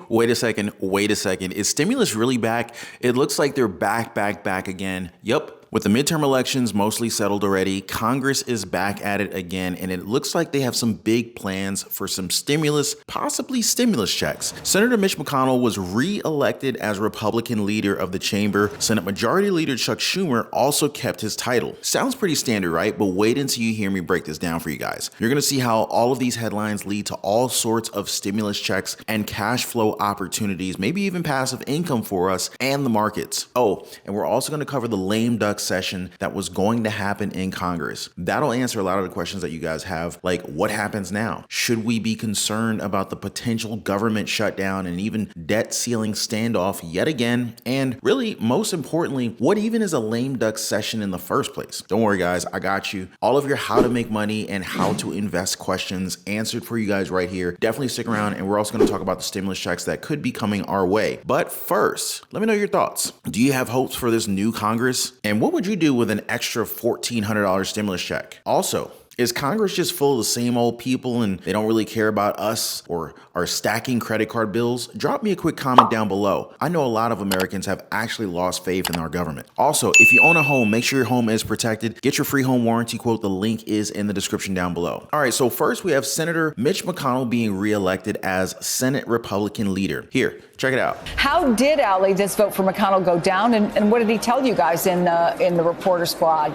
Wait a second. Wait a second. Is stimulus really back? It looks like they're back again. Yup. With the midterm elections mostly settled already, Congress is back at it again, and it looks like they have some big plans for some stimulus, possibly stimulus checks. Senator Mitch McConnell was re-elected as Republican leader of the chamber. Senate Majority Leader Chuck Schumer also kept his title. Sounds pretty standard, right? But wait until you hear me break this down for you guys. You're gonna see how all of these headlines lead to all sorts of stimulus checks and cash flow opportunities, maybe even passive income for us and the markets. Oh, and we're also gonna cover the lame duck session that was going to happen in Congress. That'll answer a lot of the questions that you guys have, like what happens now? Should we be concerned about the potential government shutdown and even debt ceiling standoff yet again? And really, most importantly, what even is a lame duck session in the first place? Don't worry guys, I got you. All of your how to make money and how to invest questions answered for you guys right here. Definitely stick around, and we're also going to talk about the stimulus checks that could be coming our way. But first, let me know your thoughts. Do you have hopes for this new Congress? And what would you do with an extra $1,400 stimulus check? Also, is Congress just full of the same old people and they don't really care about us or are stacking credit card bills? Drop me a quick comment down below. I know a lot of Americans have actually lost faith in our government. Also, if you own a home, make sure your home is protected. Get your free home warranty quote. The link is in the description down below. All right, so first we have Senator Mitch McConnell being reelected as Senate Republican leader. Here, check it out. How did, Ali, this vote for McConnell go down, and what did he tell you guys in the reporter squad?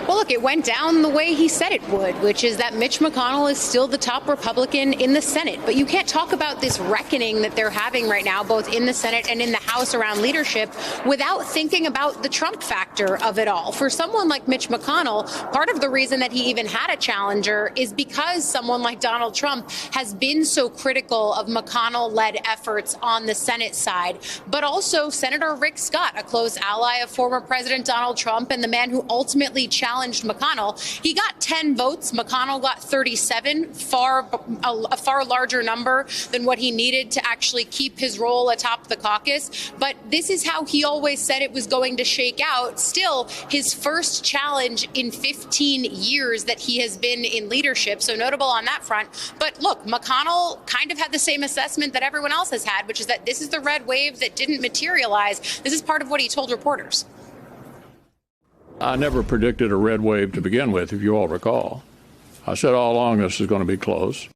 Well, look, it went down the way he said it would, which is that Mitch McConnell is still the top Republican in the Senate. But you can't talk about this reckoning that they're having right now, both in the Senate and in the House around leadership, without thinking about the Trump factor of it all. For someone like Mitch McConnell, part of the reason that he even had a challenger is because someone like Donald Trump has been so critical of McConnell-led efforts on the Senate side. But also Senator Rick Scott, a close ally of former President Donald Trump and the man who ultimately challenged McConnell. He got 10 votes. McConnell got 37, a far larger number than what he needed to actually keep his role atop the caucus. But this is how he always said it was going to shake out. Still, his first challenge in 15 years that he has been in leadership. So notable on that front. But look, McConnell kind of had the same assessment that everyone else has had, which is that this is the red wave that didn't materialize. This is part of what he told reporters. I never predicted a red wave to begin with, if you all recall. I said all along this is going to be close.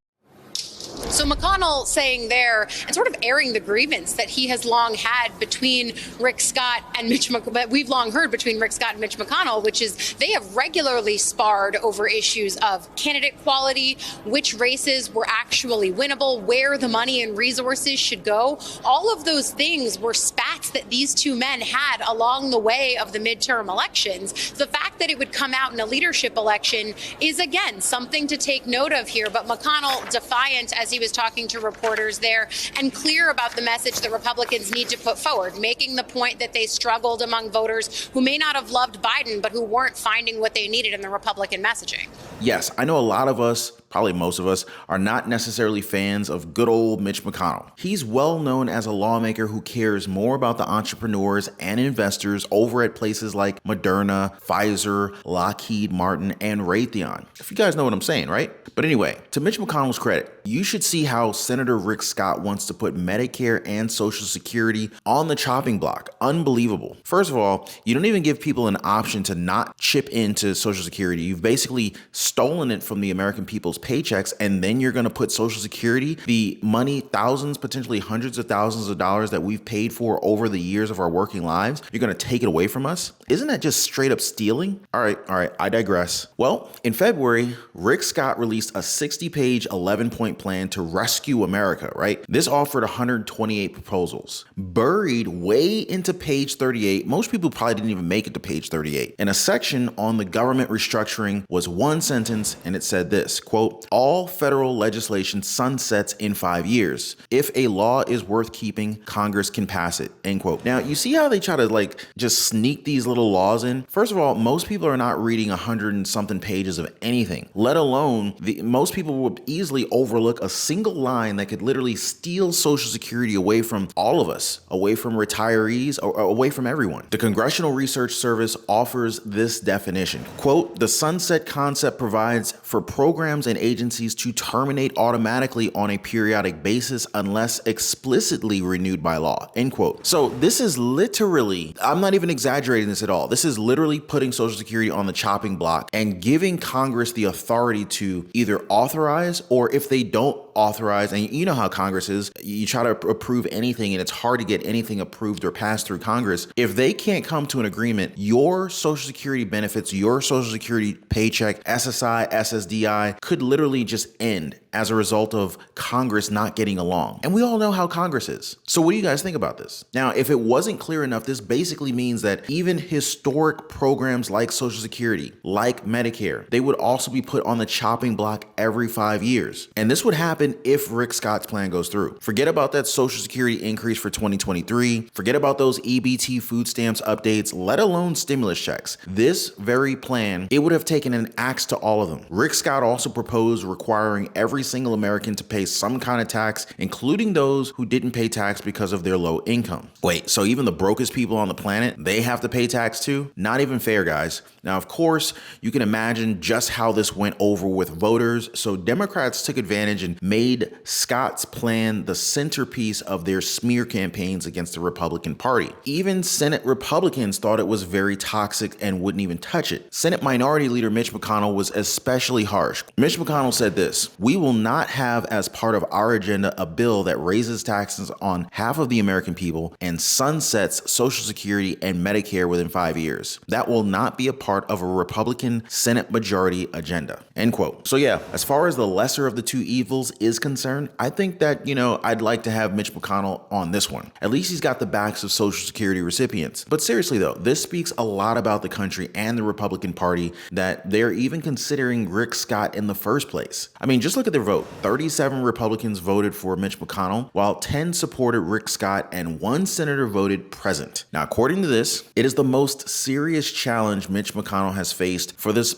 So McConnell saying there and sort of airing the grievance that he has long had between Rick Scott and Mitch McConnell, that we've long heard between Rick Scott and Mitch McConnell, which is they have regularly sparred over issues of candidate quality, which races were actually winnable, where the money and resources should go. All of those things were spats that these two men had along the way of the midterm elections. The fact that it would come out in a leadership election is, again, something to take note of here. But McConnell, defiant as he was talking to reporters there, and clear about the message that Republicans need to put forward, making the point that they struggled among voters who may not have loved Biden, but who weren't finding what they needed in the Republican messaging. Yes, I know a lot of us, probably most of us, are not necessarily fans of good old Mitch McConnell. He's well known as a lawmaker who cares more about the entrepreneurs and investors over at places like Moderna, Pfizer, Lockheed Martin, and Raytheon. If you guys know what I'm saying, right? But anyway, to Mitch McConnell's credit, you should see how Senator Rick Scott wants to put Medicare and Social Security on the chopping block. Unbelievable. First of all, you don't even give people an option to not chip into Social Security. You've basically stolen it from the American people's paychecks, and then you're going to put Social Security, the money, thousands, potentially hundreds of thousands of dollars that we've paid for over the years of our working lives, you're going to take it away from us? Isn't that just straight up stealing? All right, I digress. Well, in February, Rick Scott released a 60-page, 11-point plan to rescue America, right? This offered 128 proposals. Buried way into page 38, most people probably didn't even make it to page 38. And a section on the government restructuring was one sentence, and it said this, quote, all federal legislation sunsets in 5 years. If a law is worth keeping, Congress can pass it, end quote. Now, you see how they try to just sneak these little laws in? First of all, most people are not reading 100 and something pages of anything, let alone most people would easily overlook a single line that could literally steal Social Security away from all of us, away from retirees, or away from everyone. The Congressional Research Service offers this definition. Quote, the sunset concept provides for programs and agencies to terminate automatically on a periodic basis unless explicitly renewed by law, end quote. So this is literally, I'm not even exaggerating this at all. This is literally putting Social Security on the chopping block and giving Congress the authority to either authorize, or if they don't authorize, and you know how Congress is, you try to approve anything and it's hard to get anything approved or passed through Congress. If they can't come to an agreement, your Social Security benefits, your Social Security paycheck, SSI, SSDI could literally just end as a result of Congress not getting along. And we all know how Congress is. So what do you guys think about this? Now, if it wasn't clear enough, this basically means that even historic programs like Social Security, like Medicare, they would also be put on the chopping block every 5 years. And this would happen if Rick Scott's plan goes through. Forget about that Social Security increase for 2023. Forget about those EBT food stamps updates, let alone stimulus checks. This very plan, it would have taken an axe to all of them. Rick Scott also proposed requiring every single American to pay some kind of tax, including those who didn't pay tax because of their low income. Wait, so even the brokest people on the planet, they have to pay tax too? Not even fair, guys. Now, of course, you can imagine just how this went over with voters. So Democrats took advantage and made Scott's plan the centerpiece of their smear campaigns against the Republican Party. Even Senate Republicans thought it was very toxic and wouldn't even touch it. Senate Minority Leader Mitch McConnell was especially harsh. Mitch McConnell said this: "We will not have as part of our agenda a bill that raises taxes on half of the American people and sunsets Social Security and Medicare within 5 years. That will not be a part of a Republican Senate majority agenda," end quote. So yeah, as far as the lesser of the two evils is concerned, I think that, I'd like to have Mitch McConnell on this one. At least he's got the backs of Social Security recipients. But seriously though, this speaks a lot about the country and the Republican Party that they're even considering Rick Scott in the first place. I mean, just look at their vote. 37 Republicans voted for Mitch McConnell, while 10 supported Rick Scott and 1 senator voted present. Now, according to this, it is the most serious challenge Mitch McConnell has faced for his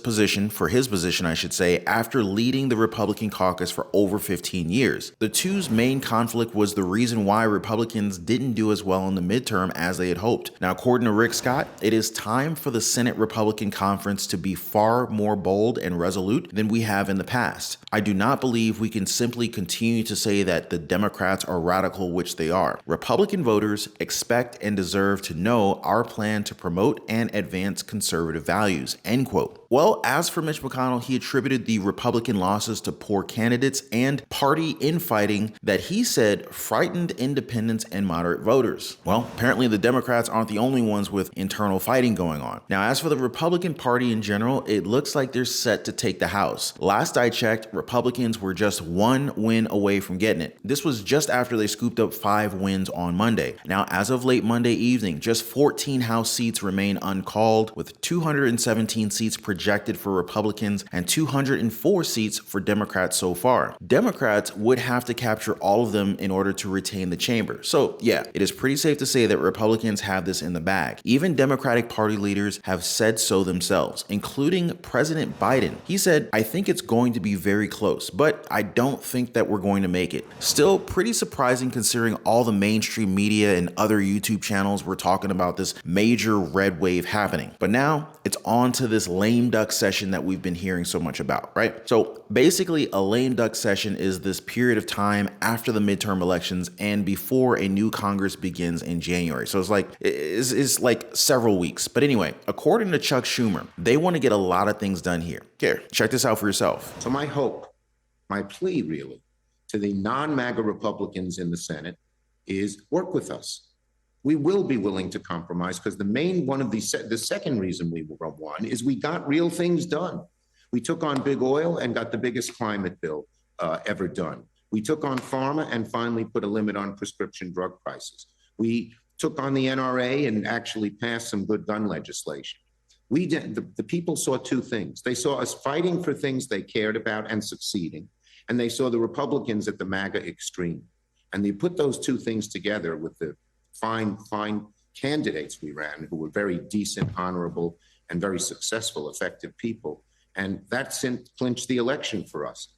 position, I should say, after leading the Republican caucus for over 15 years. The two's main conflict was the reason why Republicans didn't do as well in the midterm as they had hoped. Now, according to Rick Scott, it is time for the Senate Republican Conference to be far more bold and resolute than we have in the past. I do not believe we can simply continue to say that the Democrats are radical, which they are. Republican voters expect and deserve to know our plan to promote and advance conservative values, end quote. Well, as for Mitch McConnell, he attributed the Republican losses to poor candidates and party infighting that he said frightened independents and moderate voters. Well, apparently the Democrats aren't the only ones with internal fighting going on. Now, as for the Republican Party in general, it looks like they're set to take the House. Last I checked, Republicans were just 1 win away from getting it. This was just after they scooped up 5 wins on Monday. Now, as of late Monday evening, just 14 House seats remain uncalled, with 217 seats projected for Republicans and 204 seats for Democrats so far. Democrats would have to capture all of them in order to retain the chamber. So yeah, it is pretty safe to say that Republicans have this in the bag. Even Democratic Party leaders have said so themselves, including President Biden. He said, "I think it's going to be very close, but I don't think that we're going to make it." Still pretty surprising considering all the mainstream media and other YouTube channels were talking about this major red wave happening. But now it's on to this lame duck session that we've been hearing so much about, right? So basically a lame duck session is this period of time after the midterm elections and before a new Congress begins in January. So it's like several weeks. But anyway, according to Chuck Schumer, they want to get a lot of things done here. Here, check this out for yourself. So my hope, my plea really, to the non-MAGA Republicans in the Senate is work with us. We will be willing to compromise because the second reason we won is we got real things done. We took on big oil and got the biggest climate bill ever done. We took on pharma and finally put a limit on prescription drug prices. We took on the NRA and actually passed some good gun legislation. The people saw 2 things. They saw us fighting for things they cared about and succeeding, and they saw the Republicans at the MAGA extreme. And they put those 2 things together with the fine candidates we ran, who were very decent, honorable, and very successful, effective people. And that clinched the election for us.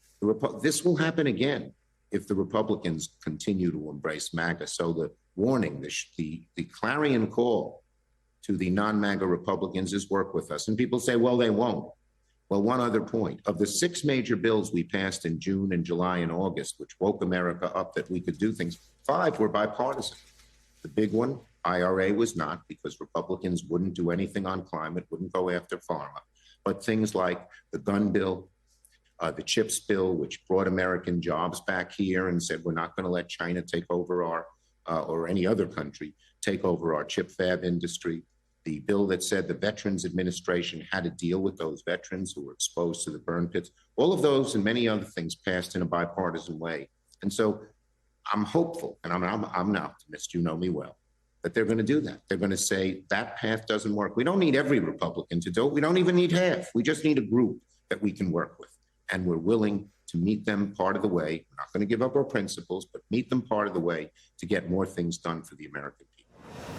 This will happen again if the Republicans continue to embrace MAGA. So the warning, the clarion call to the non-MAGA Republicans is work with us. And people say, well, they won't. Well, one other point. Of the 6 major bills we passed in June and July and August, which woke America up that we could do things, 5 were bipartisan. The big one, IRA, was not, because Republicans wouldn't do anything on climate, wouldn't go after pharma. But things like the gun bill, the CHIPS bill, which brought American jobs back here and said we're not going to let China take over our, or any other country, take over our chip fab industry. The bill that said the Veterans Administration had to deal with those veterans who were exposed to the burn pits. All of those and many other things passed in a bipartisan way. And so I'm hopeful, and I'm an optimist, you know me well, that they're going to do that. They're going to say that path doesn't work. We don't need every Republican to do it. We don't even need half. We just need a group that we can work with. And we're willing to meet them part of the way. We're not going to give up our principles, but meet them part of the way to get more things done for the American people.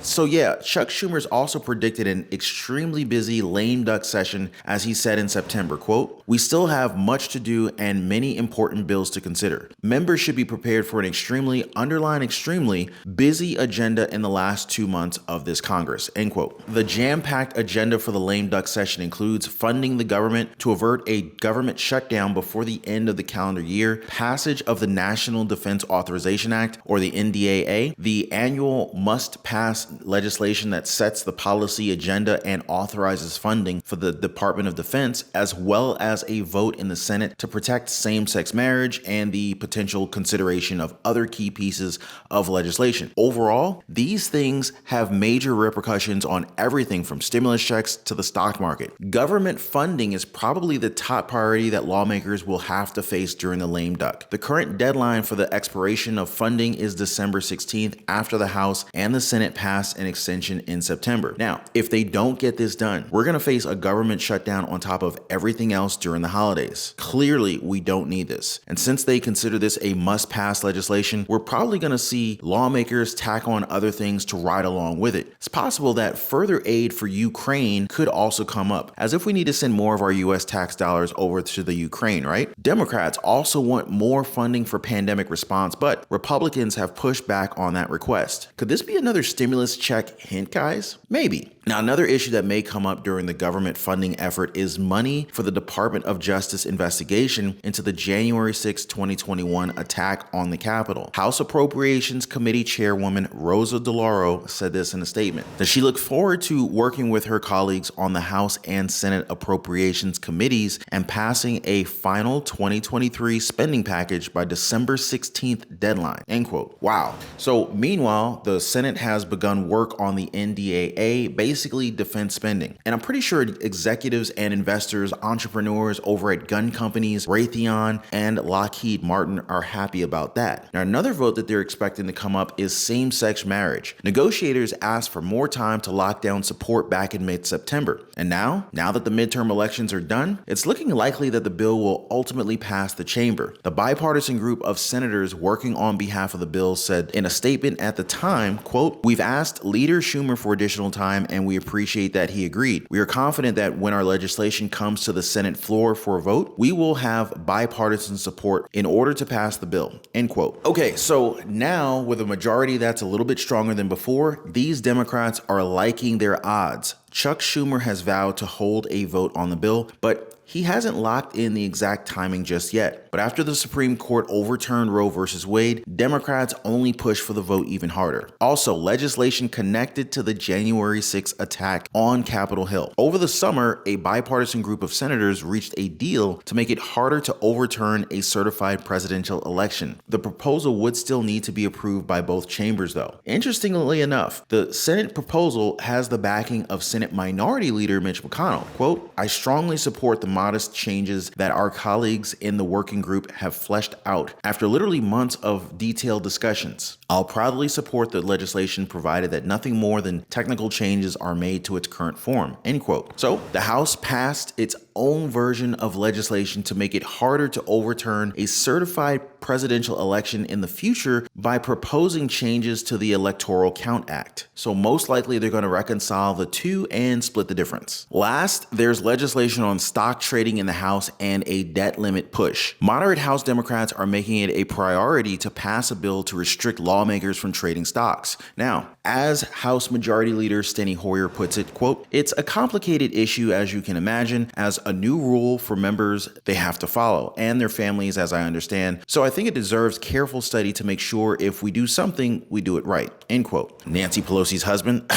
So yeah, Chuck Schumer's also predicted an extremely busy lame duck session, as he said in September, quote, "We still have much to do and many important bills to consider. Members should be prepared for an extremely, underline extremely, busy agenda in the last 2 months of this Congress," end quote. The jam-packed agenda for the lame duck session includes funding the government to avert a government shutdown before the end of the calendar year, passage of the National Defense Authorization Act, or the NDAA, the annual must-pass legislation that sets the policy agenda and authorizes funding for the Department of Defense, as well as a vote in the Senate to protect same-sex marriage and the potential consideration of other key pieces of legislation. Overall, these things have major repercussions on everything from stimulus checks to the stock market. Government funding is probably the top priority that lawmakers will have to face during the lame duck. The current deadline for the expiration of funding is December 16th, after the House and the Senate pass an extension in September. Now, if they don't get this done, we're going to face a government shutdown on top of everything else during the holidays. Clearly, we don't need this. And since they consider this a must-pass legislation, we're probably going to see lawmakers tack on other things to ride along with it. It's possible that further aid for Ukraine could also come up, as if we need to send more of our U.S. tax dollars over to the Ukraine, right? Democrats also want more funding for pandemic response, but Republicans have pushed back on that request. Could this be another stimulus check hint, guys? Maybe. Now, another issue that may come up during the government funding effort is money for the Department of Justice investigation into the January 6, 2021 attack on the Capitol. House Appropriations Committee Chairwoman Rosa DeLauro said this in a statement, that she looked forward to working with her colleagues on the House and Senate Appropriations Committees and passing a final 2023 spending package by December 16th deadline, end quote. Wow. So meanwhile, the Senate has begun work on the NDAA, basically defense spending. And I'm pretty sure executives and investors, entrepreneurs over at gun companies, Raytheon and Lockheed Martin are happy about that. Now, another vote that they're expecting to come up is same-sex marriage. Negotiators asked for more time to lock down support back in mid-September. And now that the midterm elections are done, it's looking likely that the bill will ultimately pass the chamber. The bipartisan group of senators working on behalf of the bill said in a statement at the time, quote, "We've asked Leader Schumer for additional time and we appreciate that he agreed. We are confident that when our legislation comes to the Senate floor for a vote, we will have bipartisan support in order to pass the bill," end quote. Okay, so now with a majority that's a little bit stronger than before, these Democrats are liking their odds. Chuck Schumer has vowed to hold a vote on the bill, but he hasn't locked in the exact timing just yet. But after the Supreme Court overturned Roe versus Wade, Democrats only pushed for the vote even harder. Also, legislation connected to the January 6th attack on Capitol Hill. Over the summer, a bipartisan group of senators reached a deal to make it harder to overturn a certified presidential election. The proposal would still need to be approved by both chambers, though. Interestingly enough, the Senate proposal has the backing of Senate Minority Leader Mitch McConnell. Quote, "I strongly support the modest changes that our colleagues in the working group have fleshed out after literally months of detailed discussions. I'll proudly support the legislation provided that nothing more than technical changes are made to its current form," end quote. So the House passed its own version of legislation to make it harder to overturn a certified presidential election in the future by proposing changes to the Electoral Count Act. So most likely they're going to reconcile the two and split the difference. Last, there's legislation on stock trading in the House and a debt limit push. Moderate House Democrats are making it a priority to pass a bill to restrict lawmakers from trading stocks. Now, as House Majority Leader Steny Hoyer puts it, quote, "It's a complicated issue, as you can imagine, as a new rule for members they have to follow, and their families, as I understand. So I think it deserves careful study to make sure if we do something, we do it right, end quote. Nancy Pelosi's husband.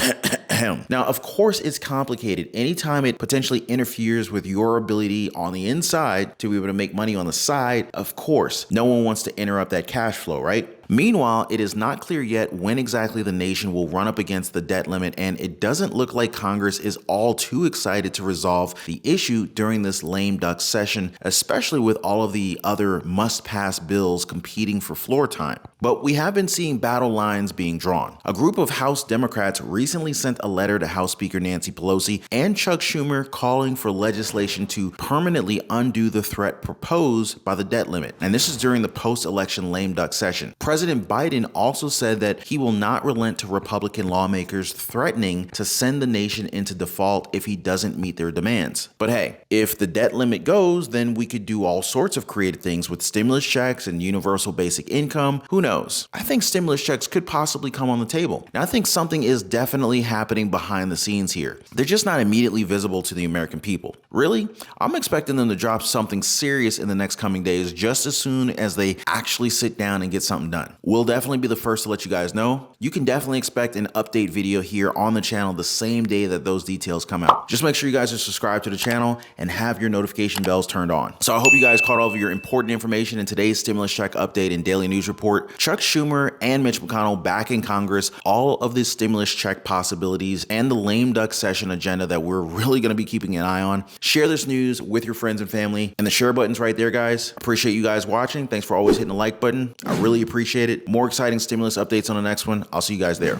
Now, of course, it's complicated. Anytime it potentially interferes with your ability on the inside to be able to make money on the side, of course, no one wants to interrupt that cash flow, right? Meanwhile, it is not clear yet when exactly the nation will run up against the debt limit, and it doesn't look like Congress is all too excited to resolve the issue during this lame duck session, especially with all of the other must-pass bills competing for floor time. But we have been seeing battle lines being drawn. A group of House Democrats recently sent a letter to House Speaker Nancy Pelosi and Chuck Schumer calling for legislation to permanently undo the threat proposed by the debt limit. And this is during the post-election lame duck session. President Biden also said that he will not relent to Republican lawmakers threatening to send the nation into default if he doesn't meet their demands. But hey, if the debt limit goes, then we could do all sorts of creative things with stimulus checks and universal basic income. Who knows? I think stimulus checks could possibly come on the table. Now, I think something is definitely happening behind the scenes here. They're just not immediately visible to the American people. Really? I'm expecting them to drop something serious in the next coming days just as soon as they actually sit down and get something done. We'll definitely be the first to let you guys know. You can definitely expect an update video here on the channel the same day that those details come out. Just make sure you guys are subscribed to the channel and have your notification bells turned on. So I hope you guys caught all of your important information in today's stimulus check update and daily news report. Chuck Schumer and Mitch McConnell back in Congress, all of the stimulus check possibilities, and the lame duck session agenda that we're really going to be keeping an eye on. Share this news with your friends and family, and the share button's right there, guys. Appreciate you guys watching. Thanks for always hitting the like button. I really appreciate it. More exciting stimulus updates on the next one. I'll see you guys there.